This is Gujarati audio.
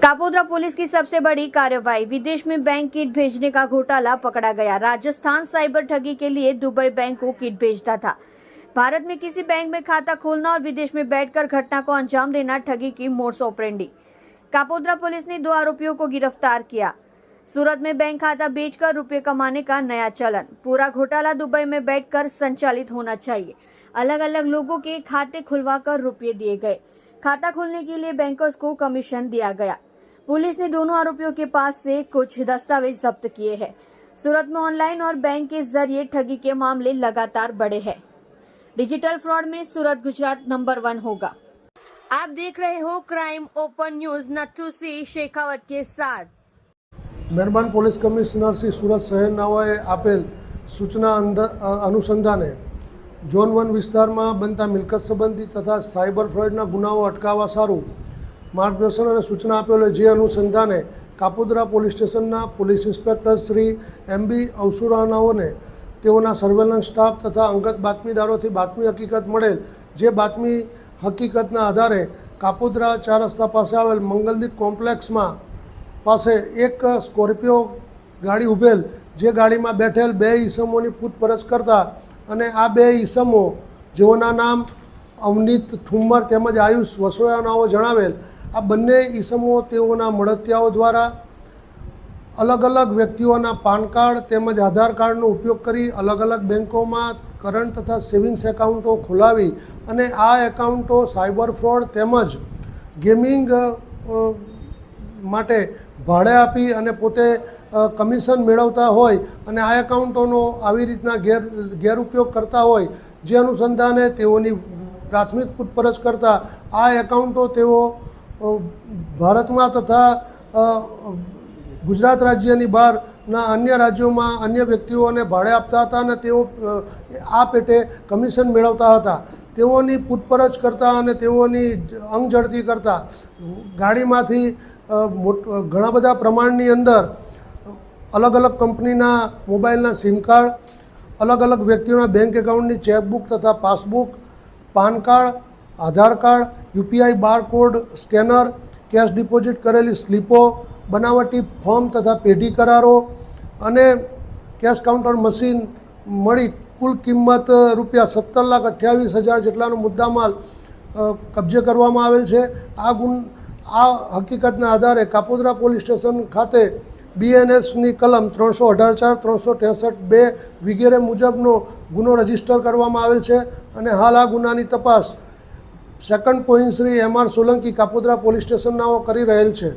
कापोद्रा पुलिस की सबसे बड़ी कार्रवाई, विदेश में बैंक किट भेजने का घोटाला पकड़ा गया। राजस्थान साइबर ठगी के लिए दुबई बैंक को किट भेजता था। भारत में किसी बैंक में खाता खोलना और विदेश में बैठकर घटना को अंजाम देना ठगी की मोड्स ऑपरेंडी। कापोद्रा पुलिस ने 2 आरोपियों को गिरफ्तार किया। सूरत में बैंक खाता बेचकर रुपए कमाने का नया चलन। पूरा घोटाला दुबई में बैठकर संचालित होना चाहिए। अलग अलग लोगों के खाते खुलवाकर रुपए दिए गए। खाता खोलने के लिए बैंकर्स को कमीशन दिया गया। पुलिस ने दोनों आरोपियों के पास से कुछ दस्तावेज जब्त किए हैं। सूरत में ऑनलाइन और बैंक के जरिए ठगी के मामले लगातार बढ़े हैं। डिजिटल फ्रॉड में सूरत गुजरात नंबर 1 होगा। आप देख रहे हो crime open news, Nathu Singh Shekhawat के साथ। મહેરબાન પોલીસ કમિશનર શ્રી સુરત શહેરનાઓએ આપેલ સૂચના અનુસંધાને ઝોન 1 વિસ્તારમાં બનતા મિલકત સંબંધી તથા સાયબર ફ્રોડના ગુનાઓ અટકાવવા સારું માર્ગદર્શન અને સૂચના આપેલ, જે અનુસંધાને કાપોદ્રા પોલીસ સ્ટેશનના પોલીસ ઇન્સ્પેક્ટર શ્રી MB અવસુરાનાઓને તેઓના સર્વેલન્સ સ્ટાફ તથા અંગત બાતમીદારોથી બાતમી હકીકત મળેલ, જે બાતમી હકીકતના આધારે કાપોદ્રા 4 રસ્તા પાસે આવેલ મંગલદીપ કોમ્પ્લેક્સમાં પાસે એક સ્કોર્પિયો ગાડી ઉભેલ, જે ગાડીમાં બેઠેલ 2 ઈસમોની પૂછપરછ કરતા અને આ 2 ઈસમો જેઓના નામ અવનીત ઠુમ્મર તેમજ આયુષ વસોયાનાઓ જણાવેલ, આ બંને ઈસમો તેઓના મળતિયાઓ દ્વારા અલગ અલગ વ્યક્તિઓના પાન કાર્ડ તેમજ આધાર કાર્ડનો ઉપયોગ કરી અલગ અલગ બેંકોમાં કરંટ તથા સેવિંગ્સ એકાઉન્ટો ખોલાવી અને આ એકાઉન્ટો સાયબર ફ્રોડ તેમજ ગેમિંગ માટે ભાડે આપી અને પોતે કમિશન મેળવતા હોય અને આ એકાઉન્ટોનો આવી રીતના ગેરઉપયોગ કરતા હોય, જે અનુસંધાને તેઓની પ્રાથમિક પૂછપરછ કરતા આ એકાઉન્ટો તેઓ ભારતમાં તથા ગુજરાત રાજ્યની બહારના અન્ય રાજ્યોમાં અન્ય વ્યક્તિઓને ભાડે આપતા હતા અને તેઓ આ પેટે કમિશન મેળવતા હતા। તેઓની પૂછપરછ કરતા અને તેઓની અંગઝડતી કરતા ગાડીમાંથી ઘણા બધા પ્રમાણની અંદર અલગ અલગ કંપનીના મોબાઈલના સિમ કાર્ડ, અલગ અલગ વ્યક્તિઓના બેંક એકાઉન્ટની ચેકબુક તથા passbook, PAN card, Aadhaar card, UPI barcode scanner, cash deposit કરેલી સ્લીપો, બનાવટી ફોર્મ તથા પેઢી કરારો અને કેશ કાઉન્ટર મશીન મળી કુલ કિંમત રૂપિયા 17,28,000 જેટલાનો મુદ્દામાલ કબજે કરવામાં આવેલ છે। આ હકીકતના આધારે કાપોદ્રા પોલીસ સ્ટેશન ખાતે BNSની કલમ 318(4), 363(2) વગેરે મુજબનો ગુનો રજીસ્ટર કરવામાં આવેલ છે અને હાલ આ ગુનાની તપાસ second point Shri MR Solanki Kapodra police સ્ટેશનનાઓ કરી રહેલ છે।